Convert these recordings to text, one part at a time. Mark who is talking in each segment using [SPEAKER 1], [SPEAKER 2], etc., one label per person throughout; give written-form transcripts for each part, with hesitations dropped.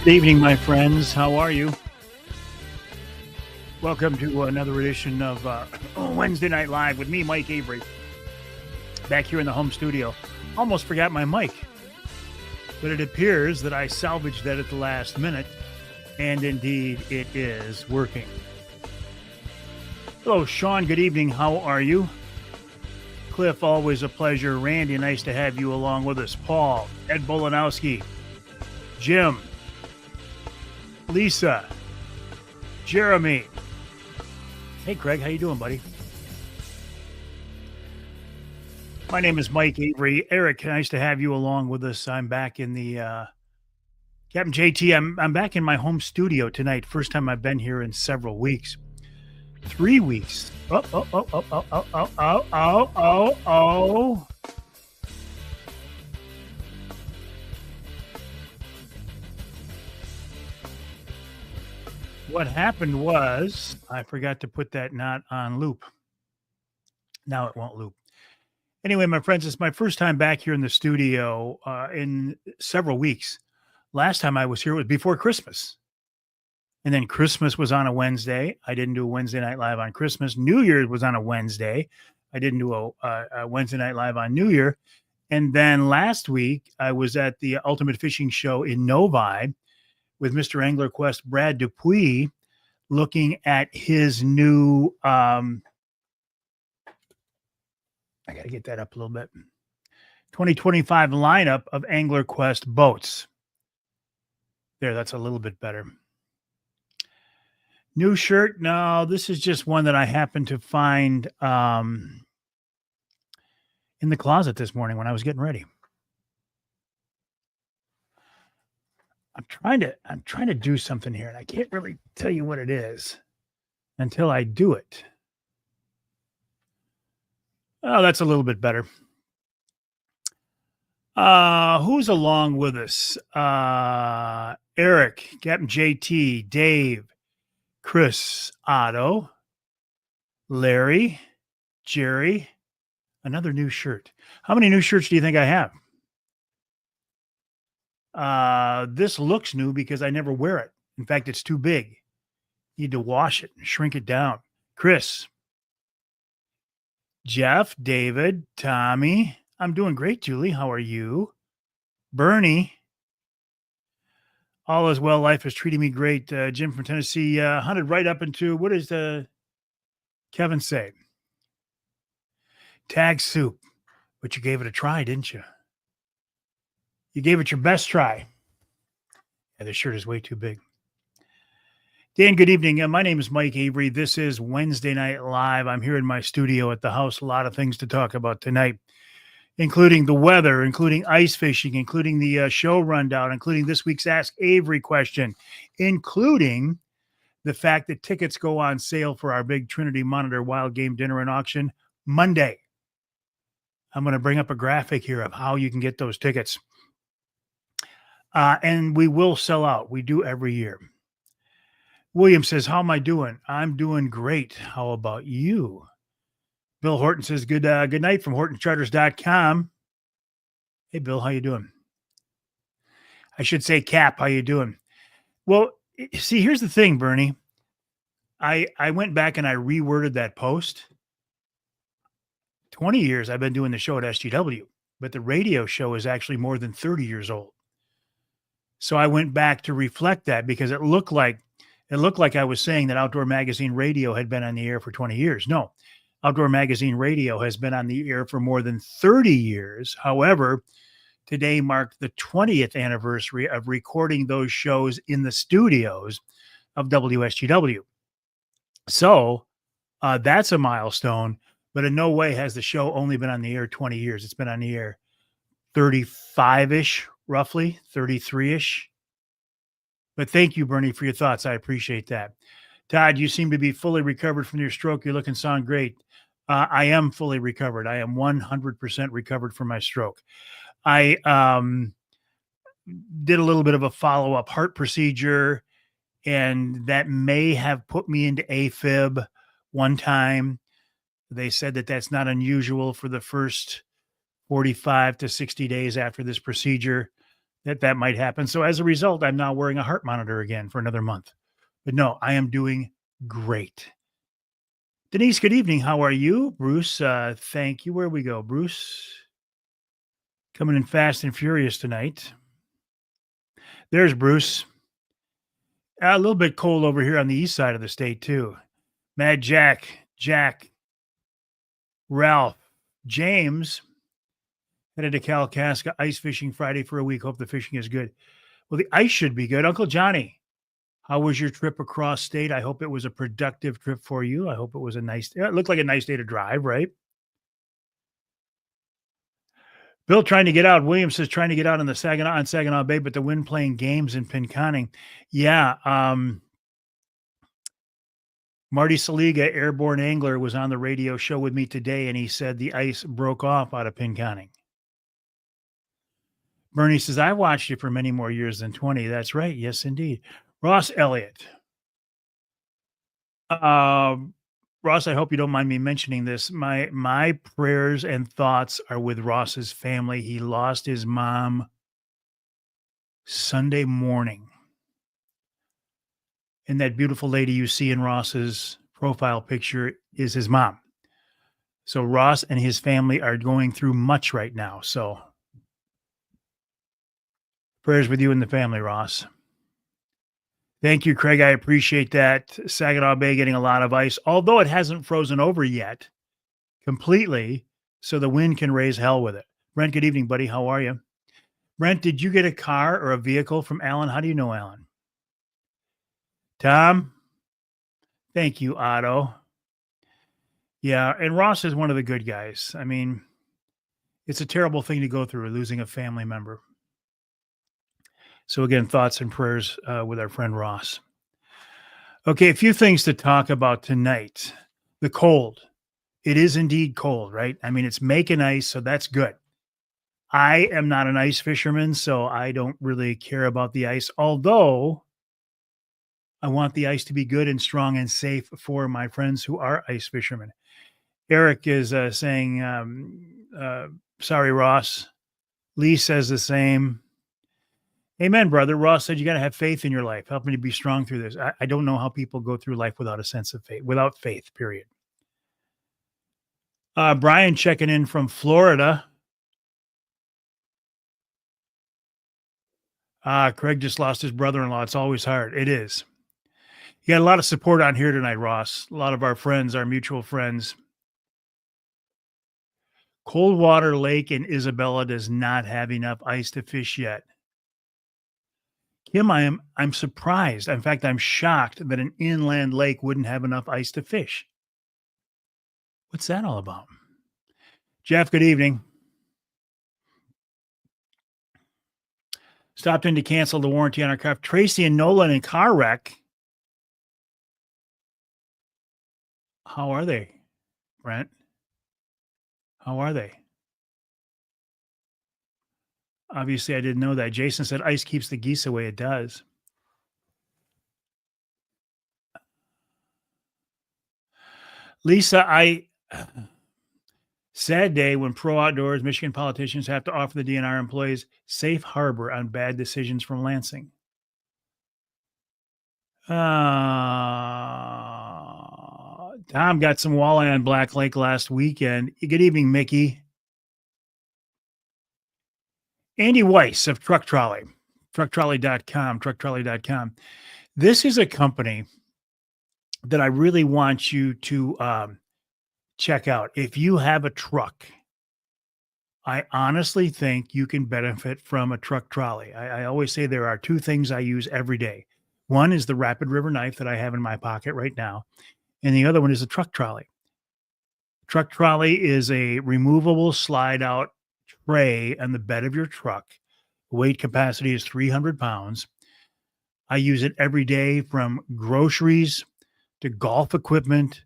[SPEAKER 1] Good evening, my friends. How are you? Welcome to another edition of Wednesday Night Live with me, Mike Avery, back here in the home studio. Almost forgot my mic, but it appears that I salvaged that at the last minute, and indeed it is working. Hello, Sean. Good evening. How are you? Cliff, always a pleasure. Randy, nice to have you along with us. Paul, Ed Bolanowski, Jim, Lisa, Jeremy. Hey, Craig, how you doing, buddy? My name is Mike Avery. Eric, nice to have you along with us. I'm back in the Captain JT. I'm back in my home studio tonight. First time I've been here in several weeks. 3 weeks. Oh. What happened was I forgot to put that not on loop. Now it won't loop. Anyway, my friends, it's my first time back here in the studio in several weeks. Last time I was here was before Christmas. And then Christmas was on a Wednesday. I didn't do a Wednesday Night Live on Christmas. New Year's was on a Wednesday. I didn't do a Wednesday Night Live on New Year. And then last week, I was at the Ultimate Fishing Show in Novi with Mr. Angler Quest Brad Dupuis, looking at his new, I got to get that up a little bit, 2025 lineup of Angler Quest boats. There, that's a little bit better. New shirt? No, this is just one that I happened to find in the closet this morning when I was getting ready. I'm trying to do something here, and I can't really tell you what it is until I do it. Oh, that's a little bit better. Who's along with us? Eric, Captain JT, Dave, Chris, Otto, Larry, Jerry, another new shirt. How many new shirts do you think I have? This looks new because I never wear it. In fact, it's too big. Need to wash it and shrink it down. Chris, Jeff, David, Tommy. I'm doing great, Julie. How are you? Bernie. All is well. Life is treating me great. Jim from Tennessee hunted right up into, what does Kevin say? Tag soup. But you gave it a try, didn't you? You gave it your best try. Yeah, this shirt is way too big. Dan, good evening. My name is Mike Avery. This is Wednesday Night Live. I'm here in my studio at the house. A lot of things to talk about tonight, including the weather, including ice fishing, including the show rundown, including this week's Ask Avery question, including the fact that tickets go on sale for our big Trinity Monitor Wild Game Dinner and Auction Monday. I'm going to bring up a graphic here of how you can get those tickets. And we will sell out. We do every year. William says, how am I doing? I'm doing great. How about you? Bill Horton says, good night from HortonCharters.com. Hey, Bill, how you doing? I should say, Cap, how you doing? Well, see, here's the thing, Bernie. I went back and I reworded that post. 20 years I've been doing the show at SGW, but the radio show is actually more than 30 years old. So I went back to reflect that because it looked like I was saying that Outdoor Magazine Radio had been on the air for 20 years. No, Outdoor Magazine Radio has been on the air for more than 30 years. However, today marked the 20th anniversary of recording those shows in the studios of WSGW. So that's a milestone, but in no way has the show only been on the air 20 years. It's been on the air 35-ish, roughly 33-ish. But thank you, Bernie, for your thoughts. I appreciate that. Todd, you seem to be fully recovered from your stroke. You're looking sound great. I am fully recovered. I am 100% recovered from my stroke. I did a little bit of a follow-up heart procedure, and that may have put me into AFib one time. They said that that's not unusual for the first 45 to 60 days after this procedure, that might happen. So as a result, I'm now wearing a heart monitor again for another month. But no, I am doing great. Denise, good evening. How are you? Bruce, thank you. Where we go? Bruce coming in fast and furious tonight. There's Bruce. A little bit cold over here on the east side of the state, too. Mad Jack, Ralph, James headed to Kalkaska ice fishing Friday for a week. Hope the fishing is good. Well, the ice should be good. Uncle Johnny, how was your trip across state? I hope it was a productive trip for you. I hope it was it looked like a nice day to drive, right? Bill trying to get out. William says trying to get out on the Saginaw Bay, but the wind playing games in Pinconning. Yeah. Marty Saliga, airborne angler, was on the radio show with me today, and he said the ice broke off out of Pinconning. Bernie says, I watched it for many more years than 20. That's right. Yes, indeed. Ross Elliott. Ross, I hope you don't mind me mentioning this. My prayers and thoughts are with Ross's family. He lost his mom Sunday morning. And that beautiful lady you see in Ross's profile picture is his mom. So Ross and his family are going through much right now. So prayers with you and the family, Ross. Thank you, Craig. I appreciate that. Saginaw Bay getting a lot of ice, although it hasn't frozen over yet completely, so the wind can raise hell with it. Brent, good evening, buddy. How are you? Brent, did you get a car or a vehicle from Alan? How do you know Alan? Tom? Thank you, Otto. Yeah, and Ross is one of the good guys. I mean, it's a terrible thing to go through, losing a family member. So again, thoughts and prayers with our friend Ross. Okay, a few things to talk about tonight. The cold. It is indeed cold, right? I mean, it's making ice, so that's good. I am not an ice fisherman, so I don't really care about the ice, although I want the ice to be good and strong and safe for my friends who are ice fishermen. Eric is saying, sorry, Ross. Lee says the same. Amen, brother. Ross said you got to have faith in your life. Help me to be strong through this. I don't know how people go through life without a sense of faith, without faith, period. Brian checking in from Florida. Craig just lost his brother-in-law. It's always hard. It is. You got a lot of support on here tonight, Ross. A lot of our friends, our mutual friends. Coldwater Lake in Isabella does not have enough ice to fish yet. Kim, I'm surprised. In fact, I'm shocked that an inland lake wouldn't have enough ice to fish. What's that all about? Jeff, good evening. Stopped in to cancel the warranty on our car. Tracy and Nolan in car wreck. How are they, Brent? How are they? Obviously, I didn't know that. Jason said ice keeps the geese away. It does. Lisa, sad day when pro outdoors Michigan politicians have to offer the DNR employees safe harbor on bad decisions from Lansing. Tom got some walleye on Black Lake last weekend. Good evening, Mickey. Andy Weiss of Truck Trolley, trucktrolley.com. This is a company that I really want you to check out. If you have a truck, I honestly think you can benefit from a truck trolley. I always say there are two things I use every day. One is the Rapid River knife that I have in my pocket right now, and the other one is a truck trolley. Truck trolley is a removable slide out tray on the bed of your truck. Weight capacity is 300 pounds. I use it every day, from groceries to golf equipment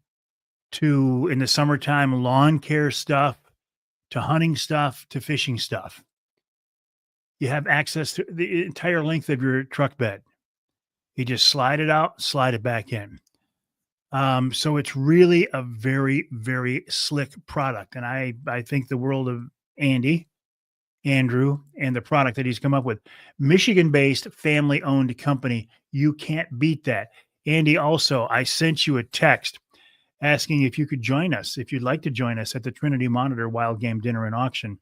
[SPEAKER 1] to, in the summertime, lawn care stuff to hunting stuff to fishing stuff. You have access to the entire length of your truck bed. You just slide it out, slide it back in. So it's really a very, very slick product. And I think the world of Andy Andrew, and the product that he's come up with. Michigan-based, family-owned company. You can't beat that. Andy, also, I sent you a text asking if you could join us, if you'd like to join us at the Trinity Monitor Wild Game Dinner and Auction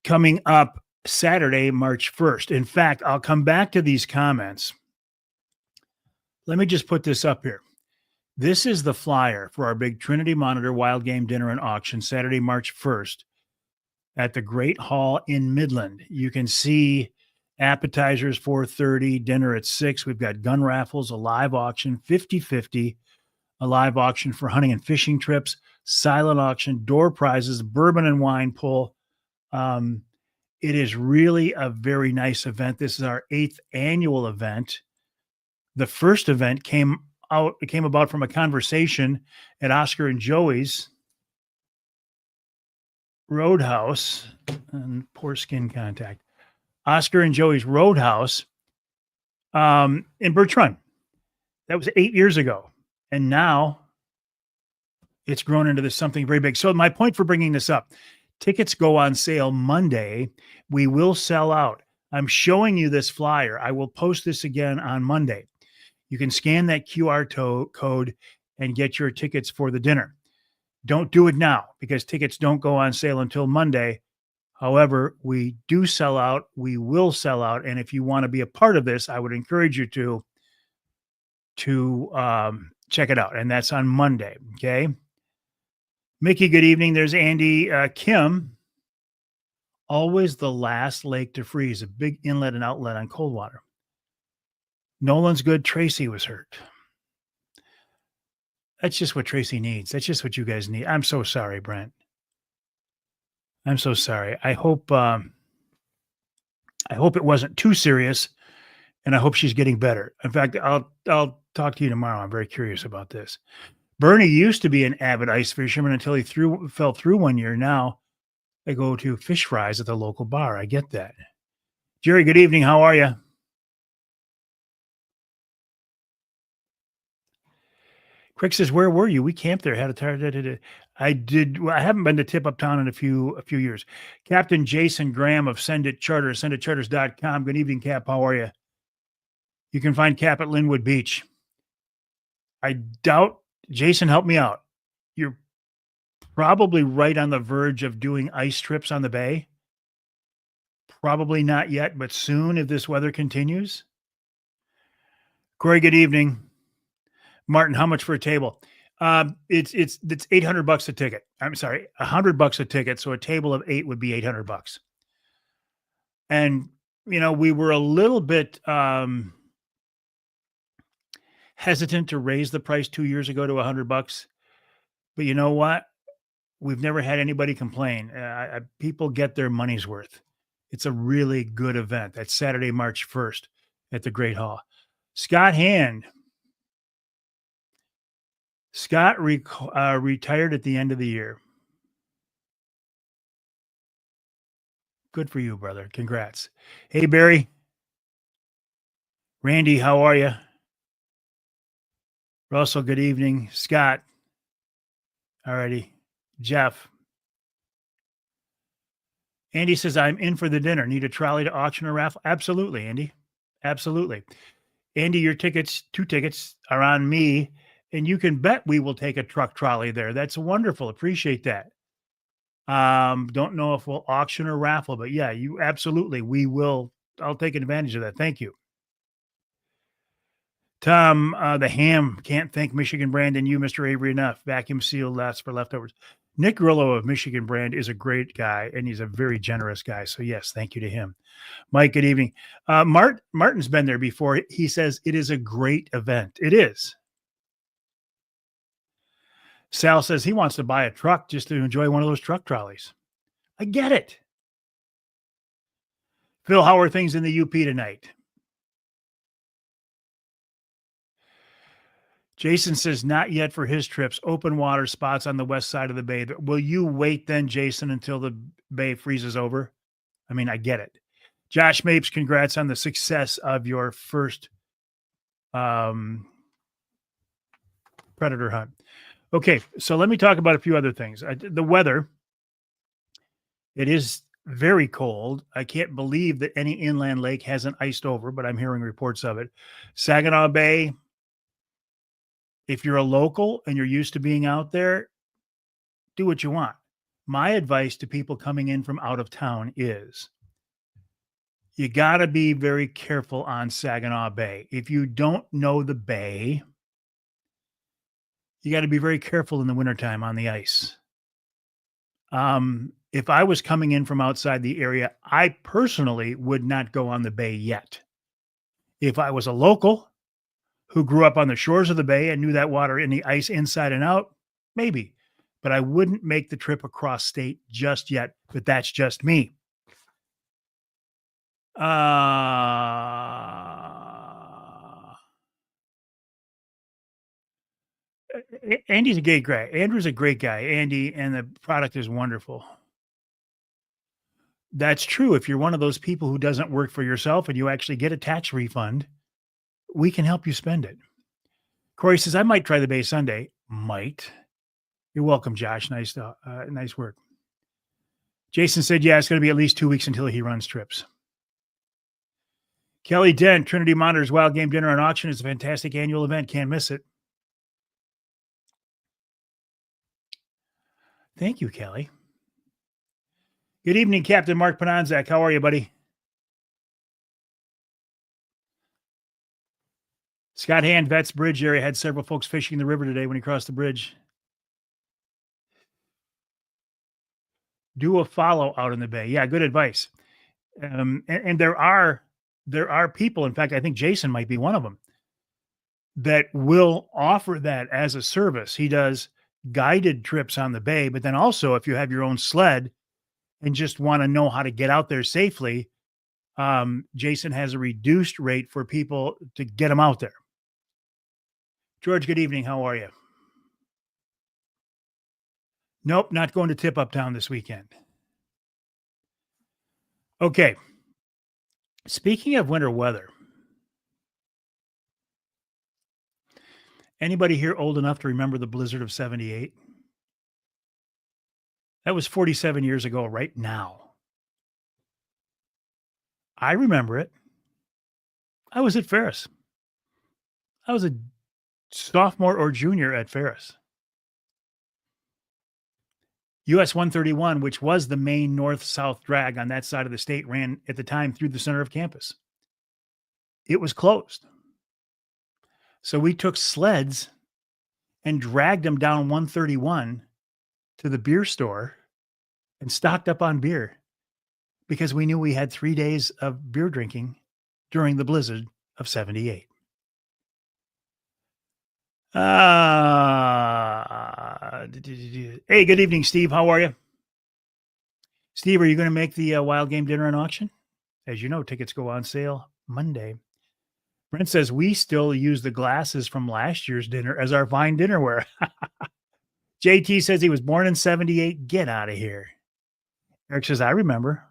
[SPEAKER 1] coming up Saturday, March 1st. In fact, I'll come back to these comments. Let me just put this up here. This is the flyer for our big Trinity Monitor Wild Game Dinner and Auction Saturday, March 1st at the Great Hall in Midland. You can see appetizers 4:30, dinner at 6. We've got gun raffles, a live auction 50/50, a live auction for hunting and fishing trips, silent auction, door prizes, bourbon and wine pull. It is really a very nice event. This is our 8th annual event. The first event came about from a conversation at Oscar and Joey's Roadhouse, and poor skin contact. Oscar and Joey's Roadhouse in Birch Run. That was 8 years ago. And now it's grown into this something very big. So my point for bringing this up, tickets go on sale Monday. We will sell out. I'm showing you this flyer. I will post this again on Monday. You can scan that QR code and get your tickets for the dinner. Don't do it now because tickets don't go on sale until Monday. However, we do sell out. We will sell out. And if you want to be a part of this, I would encourage you to check it out. And that's on Monday. Okay. Mickey, good evening. There's Andy. Kim, always the last lake to freeze, a big inlet and outlet on cold water. Nolan's good. Tracy was hurt. That's just what Tracy needs. That's just what you guys need. I'm so sorry, Brent. I'm so sorry. I hope it wasn't too serious, and I hope she's getting better. In fact, I'll talk to you tomorrow. I'm very curious about this. Bernie used to be an avid ice fisherman until he fell through one year. Now I go to fish fries at the local bar. I get that. Jerry, good evening. How are you? Crick says, "Where were you? We camped there. Had a tired. I did. Well, I haven't been to Tip Up Town in a few years." Captain Jason Graham of Send It Charter, senditcharters.com. Good evening, Cap. How are you? You can find Cap at Linwood Beach. I doubt, Jason, help me out. You're probably right on the verge of doing ice trips on the bay. Probably not yet, but soon if this weather continues. Corey, good evening. Martin, how much for a table? It's $800 a ticket. I'm sorry, $100 a ticket. So a table of 8 would be $800. And we were a little bit hesitant to raise the price 2 years ago to $100, but you know what? We've never had anybody complain. People get their money's worth. It's a really good event. That's Saturday, March 1st at the Great Hall. Scott Hand. Scott retired at the end of the year. Good for you, brother. Congrats. Hey, Barry. Randy, how are you? Russell, good evening. Scott. All righty. Jeff. Andy says, I'm in for the dinner. Need a trolley to auction or raffle? Absolutely, Andy. Absolutely. Andy, your tickets, 2 tickets are on me. And you can bet we will take a truck trolley there. That's wonderful. Appreciate that. Don't know if we'll auction or raffle, but yeah, you absolutely, we will. I'll take advantage of that. Thank you. Tom, the ham, can't thank Michigan Brand and you, Mr. Avery, enough. Vacuum sealed lasts for leftovers. Nick Grillo of Michigan Brand is a great guy, and he's a very generous guy. So yes, thank you to him. Mike, good evening. Martin's been there before. He says it is a great event. It is. Sal says he wants to buy a truck just to enjoy one of those truck trolleys. I get it. Phil, how are things in the UP tonight? Jason says not yet for his trips. Open water spots on the west side of the bay. Will you wait then, Jason, until the bay freezes over? I mean, I get it. Josh Mapes, congrats on the success of your first predator hunt. Okay, so let me talk about a few other things. The weather It is very cold. I can't believe that any inland lake hasn't iced over, but I'm hearing reports of it. Saginaw Bay, if you're a local and you're used to being out there, do what you want. My advice to people coming in from out of town is you got to be very careful on Saginaw Bay. If you don't know the bay, you got to be very careful in the wintertime on the ice. If I was coming in from outside the area, I personally would not go on the bay yet. If I was a local who grew up on the shores of the bay and knew that water and the ice inside and out, maybe, but I wouldn't make the trip across state just yet. But that's just me. Andy's a great guy. Andrew's a great guy. Andy, and the product is wonderful. That's true. If you're one of those people who doesn't work for yourself and you actually get a tax refund, we can help you spend it. Corey says, I might try the Bay Sunday. Might. You're welcome, Josh. Nice work. Jason said, yeah, it's going to be at least 2 weeks until he runs trips. Kelly Dent, Trinity Monitor's Wild Game Dinner and Auction is a fantastic annual event. Can't miss it. Thank you, Kelly. Good evening, Captain Mark Pananzak. How are you, buddy? Scott Hand, Vets Bridge area, had several folks fishing the river today when he crossed the bridge. Do a follow out in the bay. Yeah, good advice. And there are people, in fact, I think Jason might be one of them, that will offer that as a service. He does guided trips on the bay, but then also if you have your own sled and just want to know how to get out there safely, Jason has a reduced rate for people to get them out there. George, good evening. How are you? Nope, not going to Tip Uptown this weekend. Okay. Speaking of winter weather, anybody here old enough to remember the blizzard of 78? That was 47 years ago right now. I remember it. I was at Ferris. I was a sophomore or junior at Ferris. US 131, which was the main north-south drag on that side of the state, ran at the time through the center of campus. It was closed. So we took sleds and dragged them down 131 to the beer store and stocked up on beer because we knew we had 3 days of beer drinking during the blizzard of 78. Hey, good evening, Steve. How are you? Steve, are you going to make the Wild Game Dinner and Auction? As you know, tickets go on sale Monday. Brent says we still use the glasses from last year's dinner as our fine dinnerware. JT says he was born in 78. Get out of here. Eric says, I remember.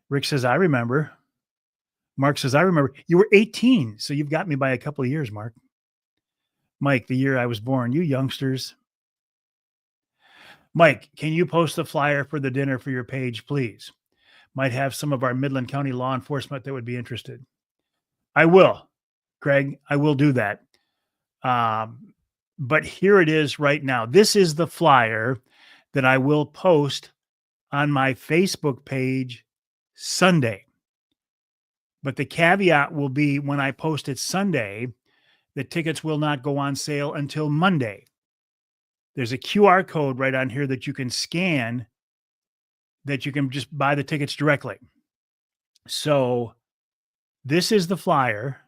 [SPEAKER 1] Rick says, I remember. Mark says, I remember. You were 18, so you've got me by a couple of years, Mark. Mike, the year I was born. You youngsters. Mike, can you post a flyer for the dinner for your page, please? Might have some of our Midland County law enforcement that would be interested. I will, Craig. I will do that. But here it is right now. This is the flyer that I will post on my Facebook page Sunday. But the caveat will be when I post it Sunday, the tickets will not go on sale until Monday. There's a QR code right on here that you can scan that you can just buy the tickets directly. So this is the flyer.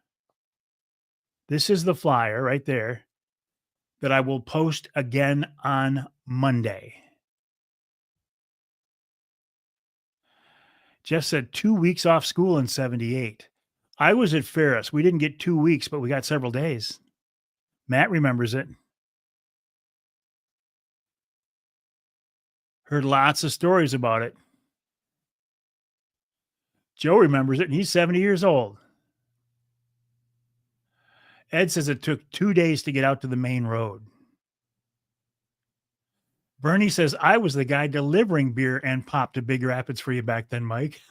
[SPEAKER 1] This is the flyer right there that I will post again on Monday. Jeff said 2 weeks off school in 78. I was at Ferris. We didn't get 2 weeks, but we got several days. Matt remembers it. Heard lots of stories about it. Joe remembers it, and he's 70 years old. Ed says it took 2 days to get out to the main road. Bernie says, I was the guy delivering beer and pop to Big Rapids for you back then, Mike.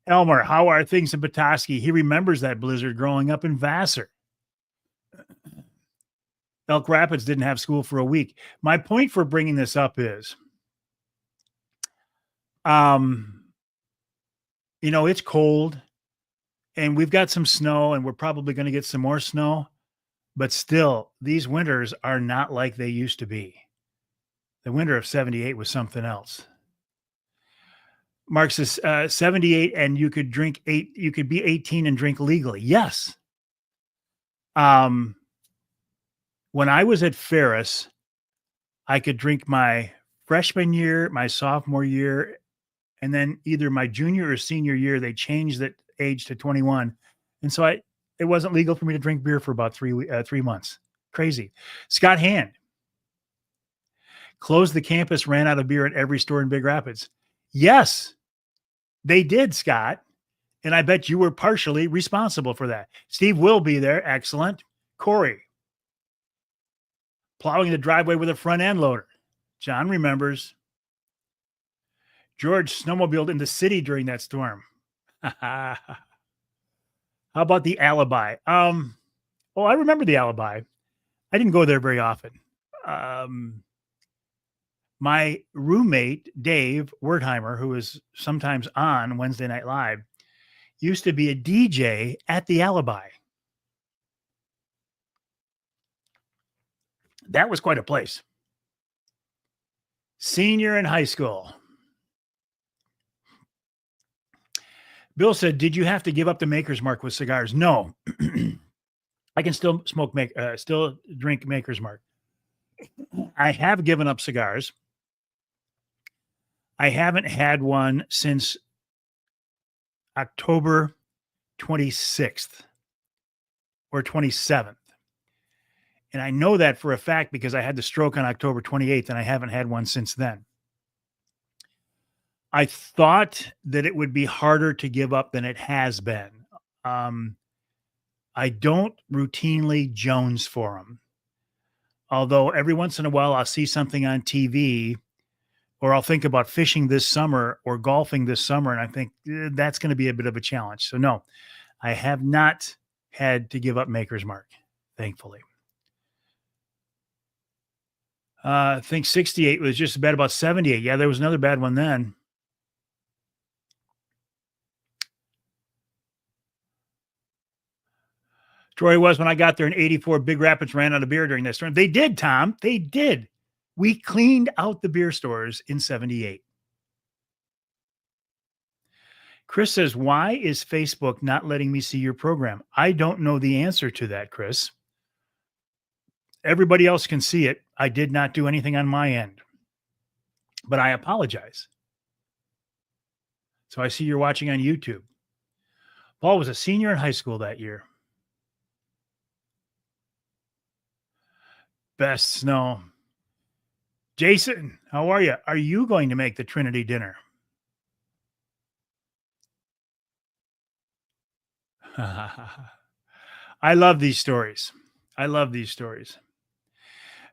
[SPEAKER 1] Elmer, how are things in Petoskey? He remembers that blizzard growing up in Vassar. Elk Rapids didn't have school for a week. My point for bringing this up is, it's cold and we've got some snow and we're probably going to get some more snow, but still, these winters are not like they used to be. The winter of 78 was something else. Mark says 78 and you could be 18 and drink legally. Yes. When I was at Ferris, I could drink my freshman year, my sophomore year, and then either my junior or senior year, they changed that age to 21. And so it wasn't legal for me to drink beer for about 3 months. Crazy. Scott Hand closed the campus, ran out of beer at every store in Big Rapids. Yes, they did, Scott. And I bet you were partially responsible for that. Steve will be there. Excellent. Corey, plowing the driveway with a front end loader. John remembers. George snowmobiled in the city during that storm. How about the Alibi? I remember the Alibi. I didn't go there very often. My roommate, Dave Wertheimer, who is sometimes on Wednesday Night Live, used to be a DJ at the Alibi. That was quite a place. Senior in high school. Bill said, did you have to give up the Maker's Mark with cigars? No. I can still still drink Maker's Mark. I have given up cigars. I haven't had one since October 26th or 27th. And I know that for a fact because I had the stroke on October 28th and I haven't had one since then. I thought that it would be harder to give up than it has been. I don't routinely Jones for them. Although every once in a while I'll see something on TV or I'll think about fishing this summer or golfing this summer. And I think that's going to be a bit of a challenge. So no, I have not had to give up Maker's Mark, thankfully. I think 68 was just bad about 78. Yeah, there was another bad one then. Troy was when I got there in 84, Big Rapids ran out of beer during that storm. They did, Tom. They did. We cleaned out the beer stores in 78. Chris says, why is Facebook not letting me see your program? I don't know the answer to that, Chris. Everybody else can see it. I did not do anything on my end, but I apologize. So I see you're watching on YouTube. Paul was a senior in high school that year. Best snow. Jason, how are you? Are you going to make the Trinity dinner? I love these stories.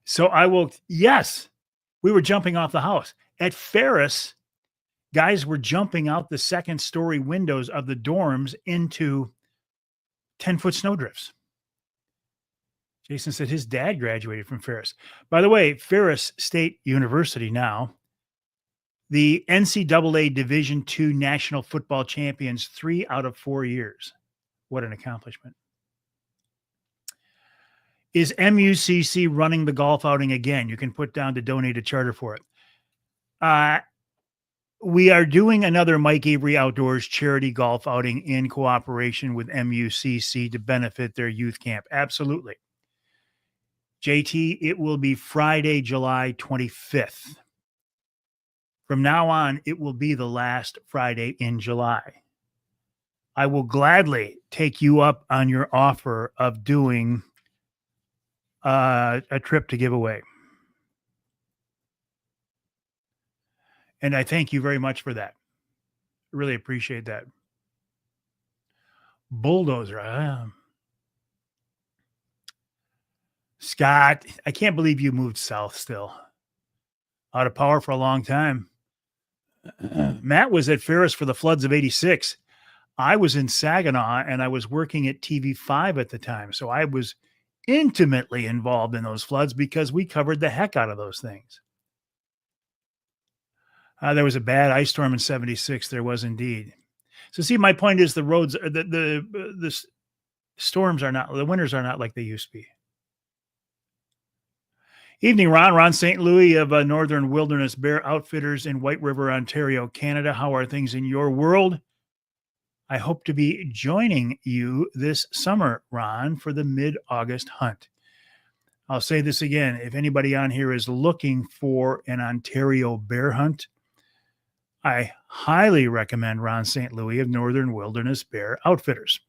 [SPEAKER 1] So yes, we were jumping off the house. At Ferris, guys were jumping out the second story windows of the dorms into 10-foot snowdrifts. Jason said his dad graduated from Ferris. By the way, Ferris State University now, the NCAA Division II National Football Champions 3 out of 4 years. What an accomplishment. Is MUCC running the golf outing again? You can put down to donate a charter for it. We are doing another Mike Avery Outdoors charity golf outing in cooperation with MUCC to benefit their youth camp. Absolutely. JT, it will be Friday, July 25th. From now on, it will be the last Friday in July. I will gladly take you up on your offer of doing a trip to give away. And I thank you very much for that. Really appreciate that. Bulldozer. Scott, I can't believe you moved south still. Out of power for a long time. Matt was at Ferris for the floods of 86. I was in Saginaw and I was working at TV5 at the time. So I was intimately involved in those floods because we covered the heck out of those things. There was a bad ice storm in 76. There was indeed. So see, my point is the roads, the storms are not, the winters are not like they used to be. Evening, Ron. Ron St. Louis of Northern Wilderness Bear Outfitters in White River, Ontario, Canada. How are things in your world? I hope to be joining you this summer, Ron, for the mid-August hunt. I'll say this again. If anybody on here is looking for an Ontario bear hunt, I highly recommend Ron St. Louis of Northern Wilderness Bear Outfitters.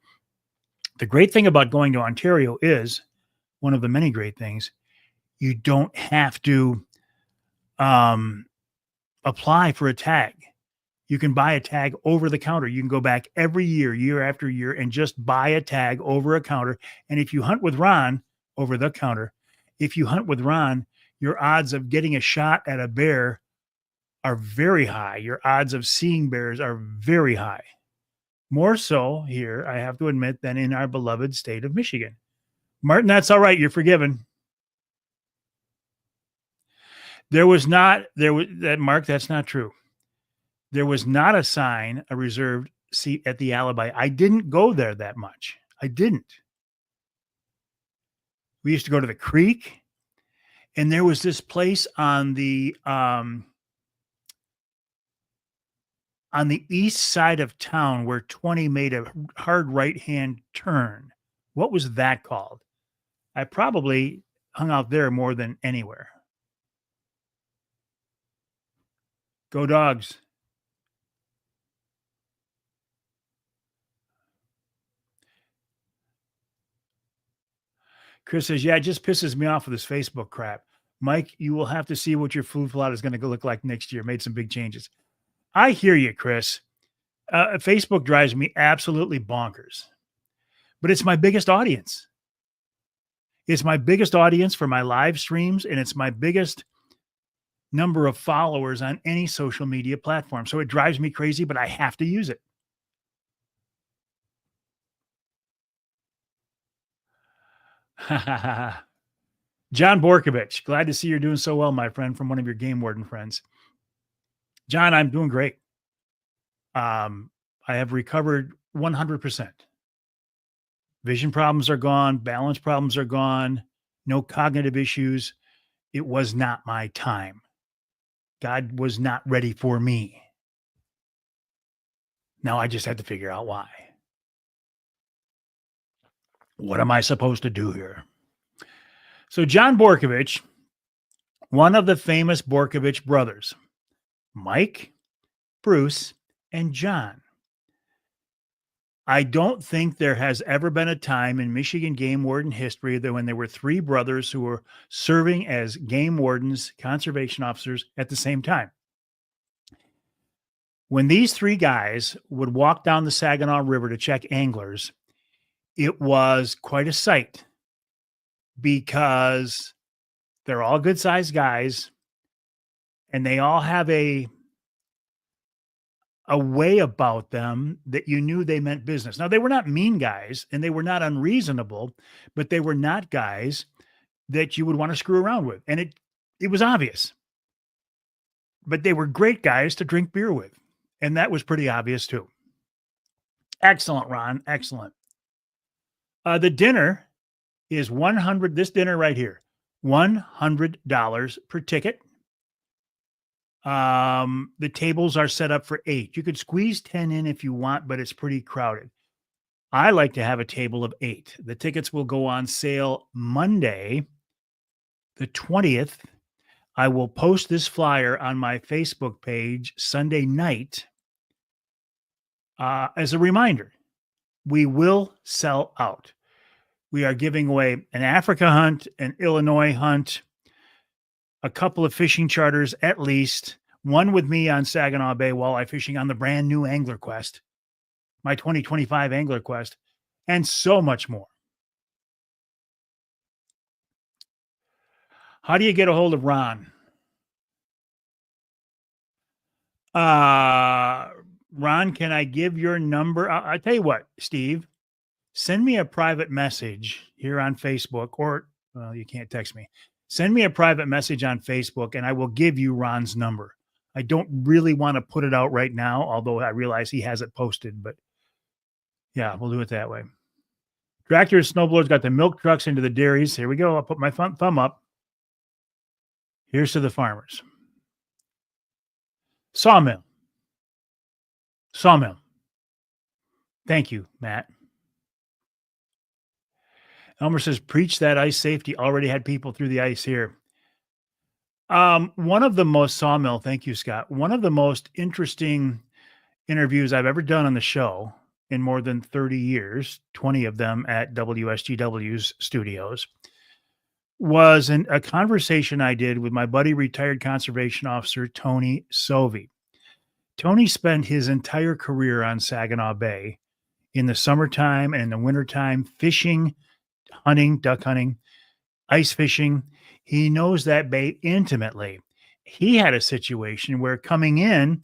[SPEAKER 1] The great thing about going to Ontario is, one of the many great things, you don't have to apply for a tag. You can buy a tag over the counter. You can go back every year, year after year, and just buy a tag over a counter. And if you hunt with Ron over the counter, if you hunt with Ron, your odds of getting a shot at a bear are very high. Your odds of seeing bears are very high. More so here, I have to admit, than in our beloved state of Michigan. Martin, that's all right. You're forgiven. Mark, that's not true. There was not a sign, a reserved seat at the Alibi. I didn't go there that much. I didn't. We used to go to the creek, and there was this place on the east side of town where 20 made a hard right-hand turn. What was that called? I probably hung out there more than anywhere. Go Dogs. Chris says, yeah, it just pisses me off with this Facebook crap. Mike, you will have to see what your food plot is going to look like next year. Made some big changes. I hear you, Chris. Facebook drives me absolutely bonkers. But it's my biggest audience. It's my biggest audience for my live streams, and it's my biggest number of followers on any social media platform. So it drives me crazy, but I have to use it. John Borkovich, glad to see you're doing so well, my friend, from one of your game warden friends. John, I'm doing great. I have recovered 100%. Vision problems are gone. Balance problems are gone. No cognitive issues. It was not my time. God was not ready for me. Now I just had to figure out why. What am I supposed to do here? So John Borkovich, one of the famous Borkovich brothers, Mike, Bruce, and John. I don't think there has ever been a time in Michigan game warden history that when there were three brothers who were serving as game wardens, conservation officers at the same time. When these three guys would walk down the Saginaw River to check anglers, it was quite a sight because they're all good-sized guys and they all have a way about them that you knew they meant business. Now, they were not mean guys and they were not unreasonable, but they were not guys that you would want to screw around with. And it was obvious. But they were great guys to drink beer with. And that was pretty obvious too. Excellent, Ron. Excellent. The dinner is this dinner right here, $100 per ticket. The tables are set up for 8. You could squeeze 10 in if you want, but it's pretty crowded. I like to have a table of 8. The tickets will go on sale Monday, the 20th. I will post this flyer on my Facebook page Sunday night. As a reminder, we will sell out. We are giving away an Africa hunt, an Illinois hunt, a couple of fishing charters at least, one with me on Saginaw Bay walleye fishing on the brand new Angler Quest, my 2025 Angler Quest, and so much more. How do you get a hold of Ron? Uh, Ron, can I give your number? I tell you what, Steve, send me a private message here on Facebook, or well, you can't text me. Send me a private message on Facebook, and I will give you Ron's number. I don't really want to put it out right now, although I realize he has it posted. But yeah, we'll do it that way. Tractors, snowblowers got the milk trucks into the dairies. Here we go. I'll put my thumb up. Here's to the farmers. Sawmill. Sawmill. Thank you, Matt. Elmer says, preach that ice safety. Already had people through the ice here. One of the most sawmill, thank you, Scott. One of the most interesting interviews I've ever done on the show in more than 30 years, 20 of them at WSGW's studios, was a conversation I did with my buddy, retired conservation officer, Tony Sovey. Tony spent his entire career on Saginaw Bay in the summertime and in the wintertime, fishing, hunting, duck hunting, ice fishing. He knows that bay intimately. He had a situation where coming in,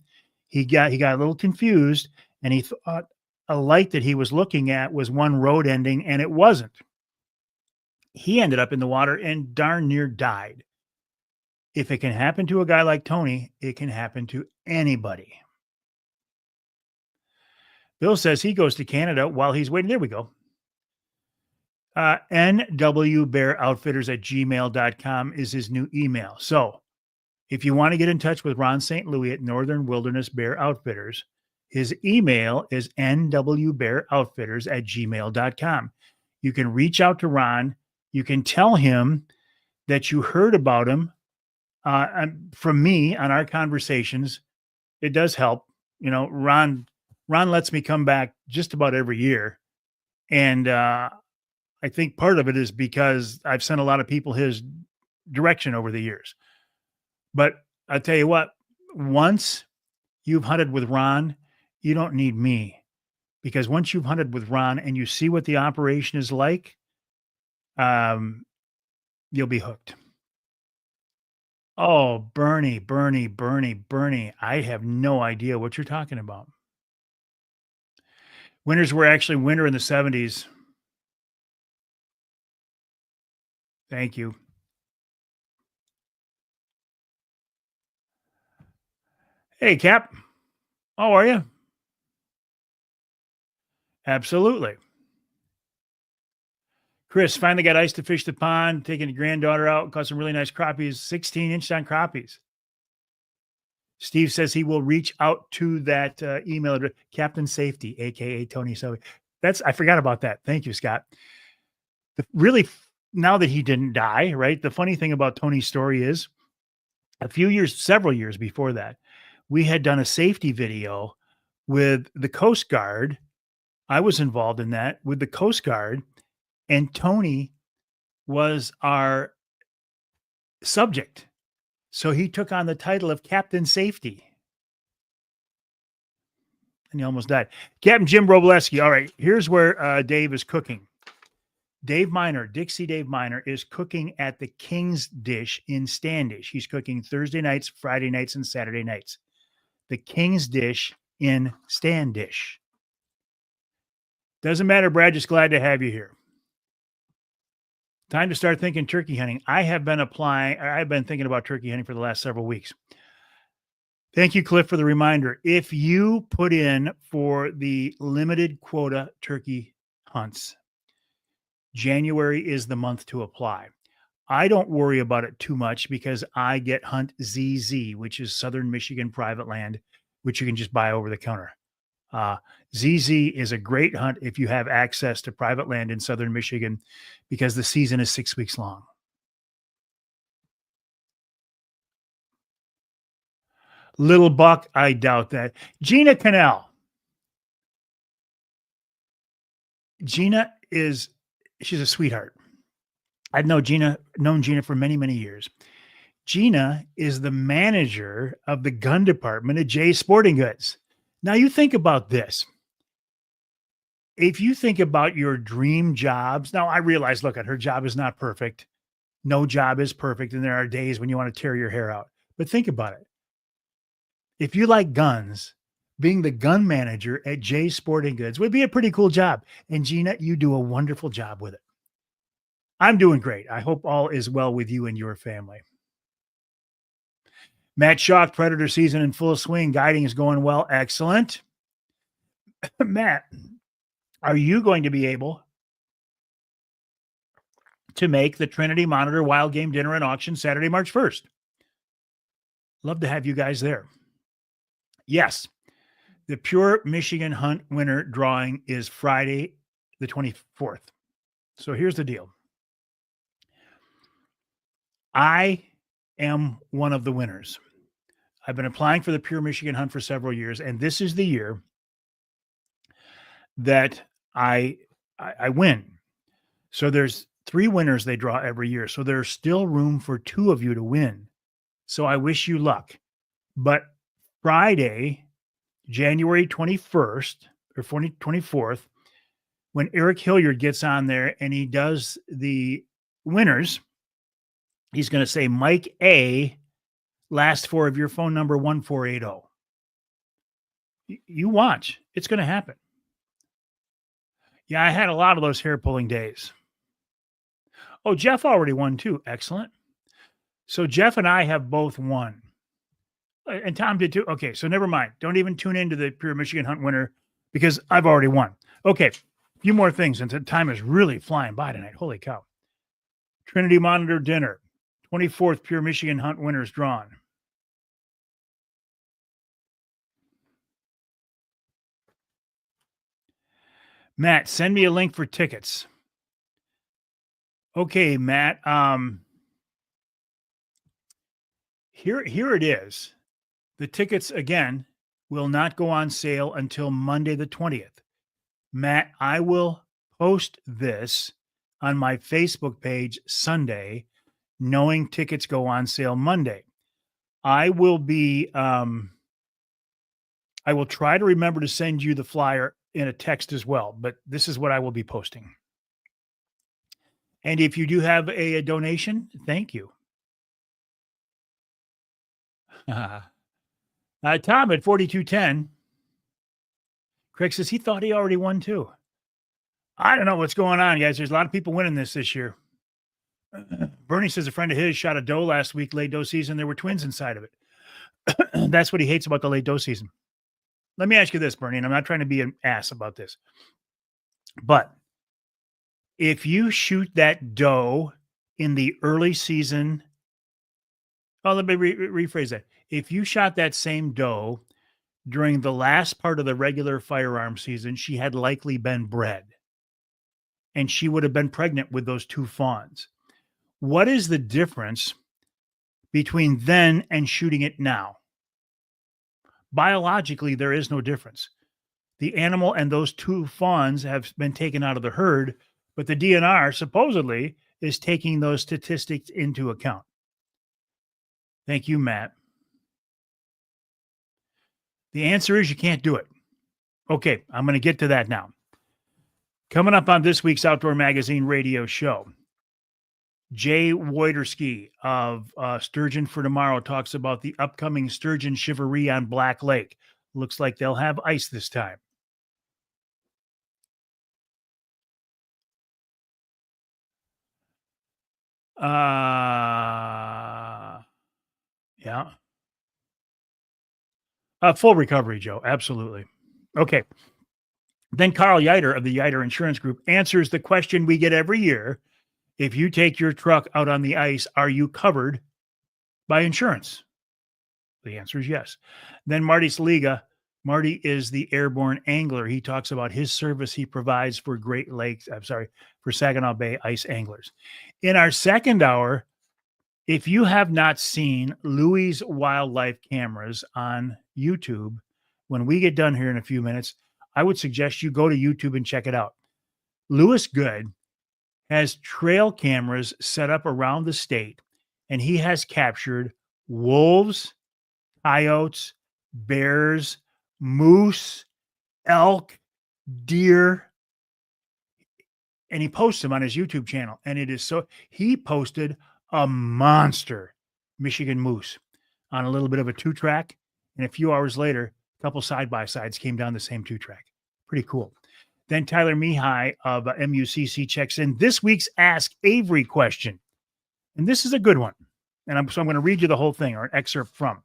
[SPEAKER 1] he got a little confused, and he thought a light that he was looking at was one road ending, and it wasn't. He ended up in the water and darn near died. If it can happen to a guy like Tony, it can happen to anybody. Bill says he goes to Canada while he's waiting. There we go. nwbearoutfitters@gmail.com is his new email. So if you want to get in touch with Ron St. Louis at Northern Wilderness Bear Outfitters, his email is nwbearoutfitters@gmail.com. You can reach out to Ron. You can tell him that you heard about him from me on our conversations. It does help. You know, Ron lets me come back just about every year. And I think part of it is because I've sent a lot of people his direction over the years. But I tell you what, once you've hunted with Ron, you don't need me, because once you've hunted with Ron and you see what the operation is like, you'll be hooked. Oh, Bernie. I have no idea what you're talking about. Winters were actually winter in the 70s. Thank you. Hey, Cap. How are you? Absolutely. Chris finally got ice to fish the pond, taking the granddaughter out, caught some really nice crappies, 16-inch on crappies. Steve says he will reach out to that email address, Captain Safety, aka Tony Sovey. I forgot about that. Thank you, Scott. Really, now that he didn't die, right? The funny thing about Tony's story is several years before that, we had done a safety video with the Coast Guard. I was involved in that with the Coast Guard, and Tony was our subject. So he took on the title of Captain Safety. And he almost died. Captain Jim Robleski. All right, here's where Dave is cooking. Dave Miner, Dixie Dave Miner, is cooking at the King's Dish in Standish. He's cooking Thursday nights, Friday nights, and Saturday nights. The King's Dish in Standish. Doesn't matter, Brad. Just glad to have you here. Time to start thinking turkey hunting. I've been thinking about turkey hunting for the last several weeks. Thank you, Cliff, for the reminder. If you put in for the limited quota turkey hunts, January is the month to apply. I don't worry about it too much because I get Hunt ZZ, which is Southern Michigan private land, which you can just buy over the counter. ZZ is a great hunt if you have access to private land in Southern Michigan, because the season is 6 weeks long. Little buck, I doubt that. Gina Cannell. Gina she's a sweetheart. I've known Gina for many, many years. Gina is the manager of the gun department at Jay's Sporting Goods. Now you think about this. If you think about your dream jobs, now I realize, look, her job is not perfect. No job is perfect, and there are days when you want to tear your hair out. But think about it. If you like guns, being the gun manager at Jay's Sporting Goods would be a pretty cool job. And Gina, you do a wonderful job with it. I'm doing great. I hope all is well with you and your family. Matt Shock, Predator season in full swing. Guiding is going well. Excellent. Matt, are you going to be able to make the Trinity Monitor Wild Game Dinner and Auction Saturday, March 1st? Love to have you guys there. Yes, the Pure Michigan Hunt winner drawing is Friday, the 24th. So here's the deal. I am one of the winners. I've been applying for the Pure Michigan Hunt for several years, and this is the year that I win. So there's 3 winners they draw every year. So there's still room for 2 of you to win. So I wish you luck. But Friday, January 21st or 24th, when Eric Hilliard gets on there and he does the winners, he's going to say, Mike A, last 4 of your phone number, 1480. You watch. It's going to happen. Yeah, I had a lot of those hair pulling days. Oh, Jeff already won too. Excellent. So Jeff and I have both won. And Tom did too. Okay, so never mind. Don't even tune into the Pure Michigan Hunt winner because I've already won. Okay, a few more things. And the time is really flying by tonight. Holy cow. Trinity Monitor dinner. 24th Pure Michigan Hunt winners drawn. Matt, send me a link for tickets. Okay, Matt. Here it is. The tickets, again, will not go on sale until Monday the 20th. Matt, I will post this on my Facebook page Sunday, knowing tickets go on sale Monday. I will try to remember to send you the flyer in a text as well, but this is what I will be posting. And if you do have a donation, thank you. Tom at 4210. Craig says he thought he already won too. I don't know what's going on, guys. There's a lot of people winning this year. Bernie says a friend of his shot a doe last week, late doe season. There were twins inside of it. That's what he hates about the late doe season. Let me ask you this, Bernie, and I'm not trying to be an ass about this, but if you shoot that doe in the early season, let me rephrase that. If you shot that same doe during the last part of the regular firearm season, she had likely been bred, and she would have been pregnant with those 2 fawns. What is the difference between then and shooting it now? Biologically, there is no difference. The animal and those 2 fawns have been taken out of the herd, but the DNR supposedly is taking those statistics into account. Thank you, Matt. The answer is you can't do it. Okay, I'm going to get to that now. Coming up on this week's Outdoor Magazine radio show, Jay Wojderski of Sturgeon for Tomorrow talks about the upcoming sturgeon shivaree on Black Lake. Looks like they'll have ice this time. Yeah. Full recovery, Joe. Absolutely. Okay. Then Carl Yeiter of the Yeiter Insurance Group answers the question we get every year. If you take your truck out on the ice, are you covered by insurance? The answer is yes. Then Marty Saliga. Marty is the airborne angler. He talks about his service he provides for for Saginaw Bay ice anglers. In our second hour, if you have not seen Louie's wildlife cameras on YouTube, when we get done here in a few minutes, I would suggest you go to YouTube and check it out. Louis Good has trail cameras set up around the state, and he has captured wolves, coyotes, bears, moose, elk, deer, and he posts them on his YouTube channel. And he posted a monster Michigan moose on a little bit of a 2-track. And a few hours later, a couple side-by-sides came down the same 2-track. Pretty cool. Then Tyler Mihai of MUCC checks in this week's Ask Avery question. And this is a good one. And I'm going to read you the whole thing, or an excerpt from.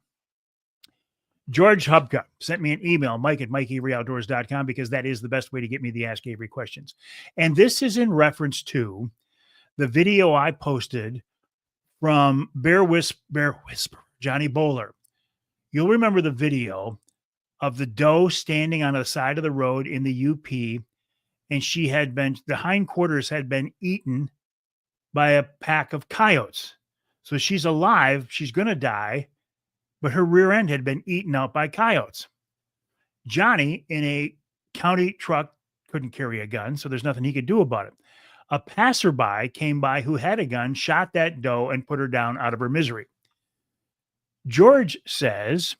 [SPEAKER 1] George Hubka sent me an email, mike@mikeaveryoutdoors.com, because that is the best way to get me the Ask Avery questions. And this is in reference to the video I posted from Bear Whisper, Johnny Bowler. You'll remember the video of the doe standing on the side of the road in the UP, and the hindquarters had been eaten by a pack of coyotes. So she's alive, she's going to die, but her rear end had been eaten out by coyotes. Johnny, in a county truck, couldn't carry a gun, so there's nothing he could do about it. A passerby came by who had a gun, shot that doe, and put her down out of her misery. George says,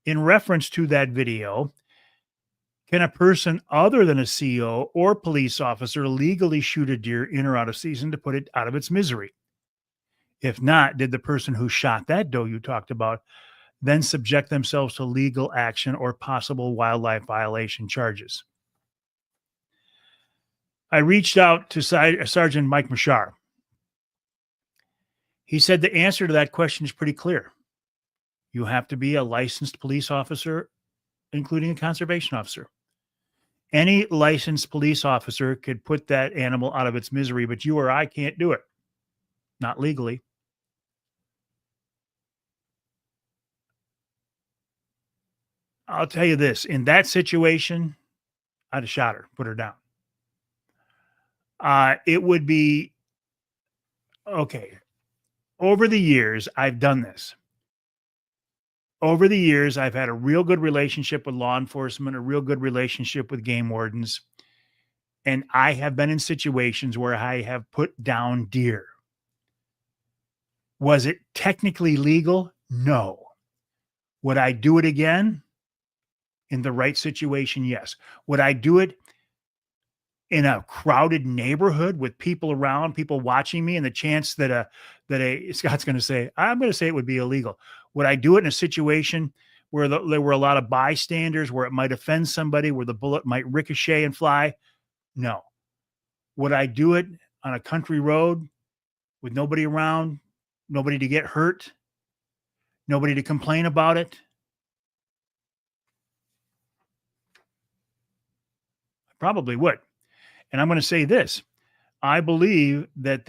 [SPEAKER 1] in reference to that video, can a person other than a CO or police officer legally shoot a deer in or out of season to put it out of its misery? If not, did the person who shot that doe you talked about then subject themselves to legal action or possible wildlife violation charges? I reached out to Sergeant Mike Mashar. He said the answer to that question is pretty clear. You have to be a licensed police officer, including a conservation officer. Any licensed police officer could put that animal out of its misery, but you or I can't do it. Not legally. I'll tell you this, in that situation, I'd have shot her, put her down. It would be, okay, over the years, I've done this. Over the years, I've had a real good relationship with law enforcement, a real good relationship with game wardens, and I have been in situations where I have put down deer. Was it technically legal? No. Would I do it again? In the right situation, yes. Would I do it in a crowded neighborhood with people around, people watching me, and the chance that Scott's going to say, I'm going to say it would be illegal. Would I do it in a situation where there were a lot of bystanders, where it might offend somebody, where the bullet might ricochet and fly? No. Would I do it on a country road with nobody around, nobody to get hurt, nobody to complain about it? Probably would. And I'm going to say this. I believe that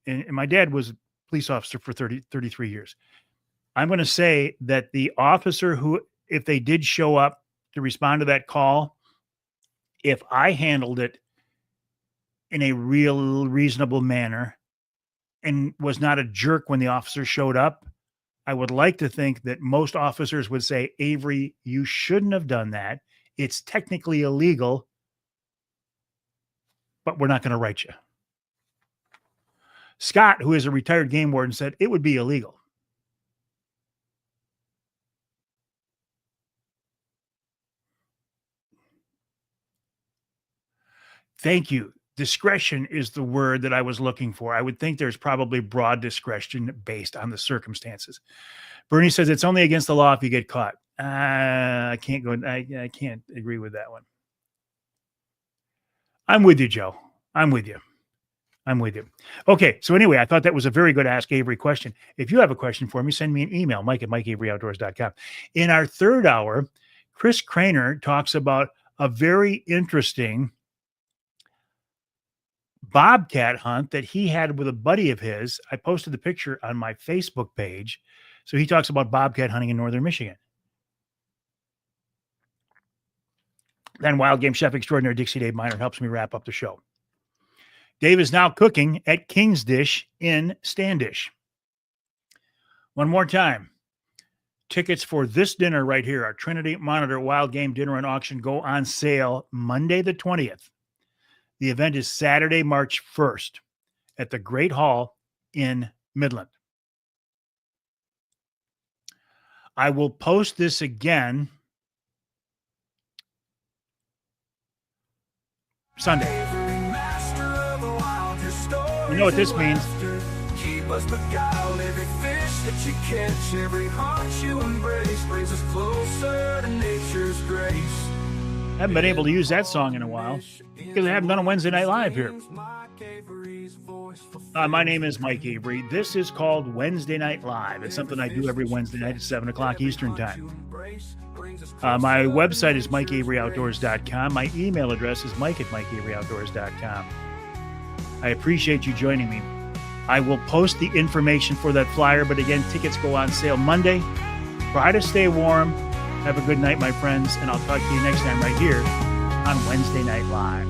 [SPEAKER 1] and my dad was a police officer for 33 years. I'm going to say that the officer who, if they did show up to respond to that call, if I handled it in a real reasonable manner and was not a jerk when the officer showed up, I would like to think that most officers would say, Avery, you shouldn't have done that. It's technically illegal, but we're not going to write you. Scott, who is a retired game warden, said it would be illegal. Thank you. Discretion is the word that I was looking for. I would think there's probably broad discretion based on the circumstances. Bernie says it's only against the law if you get caught. I can't go. I can't agree with that one. I'm with you, Joe. I'm with you. Okay. So anyway, I thought that was a very good Ask Avery question. If you have a question for me, send me an email, mike@mikeaveryoutdoors.com. In our third hour, Chris Craner talks about a very interesting bobcat hunt that he had with a buddy of his. I posted the picture on my Facebook page. So he talks about bobcat hunting in northern Michigan. Then wild game chef extraordinaire Dixie Dave Miner helps me wrap up the show. Dave is now cooking at King's Dish in Standish. One more time. Tickets for this dinner right here, our Trinity Monitor Wild Game Dinner and Auction, go on sale Monday the 20th. The event is Saturday, March 1st at the Great Hall in Midland. I will post this again Sunday. You know what this means?
[SPEAKER 2] Must beguile every fish that you catch, every heart you embrace brings us closer to nature's grace.
[SPEAKER 1] Haven't been able to use that song in a while because I haven't done a Wednesday Night Live here. My name is Mike Avery. This is called Wednesday Night Live. It's something I do every Wednesday night at 7 o'clock Eastern Time. My website is MikeAveryOutdoors.com. My email address is Mike@MikeAveryOutdoors.com. I appreciate you joining me. I will post the information for that flyer, but again, tickets go on sale Monday. Try to stay warm. Have a good night, my friends, and I'll talk to you next time right here on Wednesday Night Live.